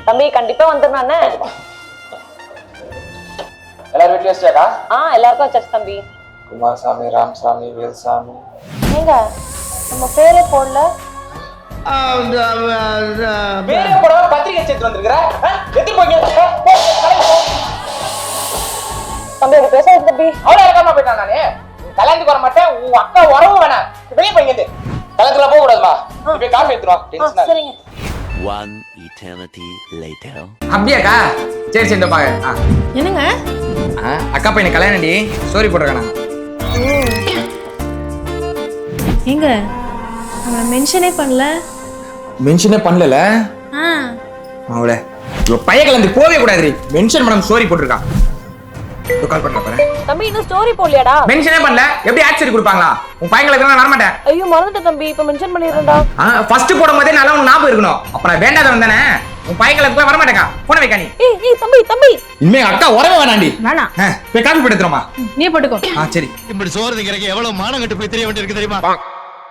தம்பி கண்டிப்பா வந்துடுறானே. எல்லாரும் வீட்லயே வச்சியாக்கா? எல்லாருக்கும் வச்சாச்சு தம்பி. குமாரசாமி, ராமசாமி, வேல்சாமி. ஏங்க நம்ம பேரே போடல. பேரே போடாம பத்திரிக்கை சேர்த்து வந்திருக்கிற? எத்தி போங்க. தம்பி அது பேசாத தம்பி. அவ்வளவு இறக்காம போயிட்டான் நானே. கல்யாணத்துக்கு வர மாட்டேன். உன் அக்கா உறவும் வேணாம். வெளியே போய்ங்க. கல்யாணத்துல போக கூடாதுமா. இப்ப காஃபி எடுத்துருவா. டென்ஷனா. சரிங்க. One eternity later. அப்படியாக்கா? சரி சரி இந்த பாக்க. என்னங்க? அக்கா பையனை கல்யாணம் டி ஸ்டோரி போட்டுருக்கானா? எங்க அவனை மென்ஷனே பண்ணல. மென்ஷனே பண்ணல. அவளே இவ பையன் கலந்து போவே கூடாது. மென்ஷன் பண்ணாம ஸ்டோரி போட்டுருக்கான். கால் பண்ணல பாரு. தம்பி இன்னும் ஸ்டோரி போடலையாடா? மென்ஷனே பண்ணல. எப்படி ஆக்சரி கொடுப்பாங்களா? உன் பையங்களுக்கு நான் வர மாட்டேன். ஐயோ மறந்துட்டேன் தம்பி. இப்ப மென்ஷன் பண்ணிடுறேன்டா. ஃபர்ஸ்ட் போடும்போதே நல்லா உனக்கு ஞாபகம் இருக்கணும். அப்ப நான் வேண்டாதவன் தானே. உன் பையங்களுக்கு வர மாட்டேக்கா. போன வைக்கா நீ. ஏய் தம்பி தம்பி. இனிமே அக்கா உறவே வேணாண்டி. வேணாம். போய் காஃபி போட்டு எடுத்துறோமா? நீ போட்டுக்கோ. சரி. இப்படி சோறு திங்கிறக்கு எவ்வளவு மானம் கட்டு போய் தெரிய வேண்டியிருக்கு தெரியுமா?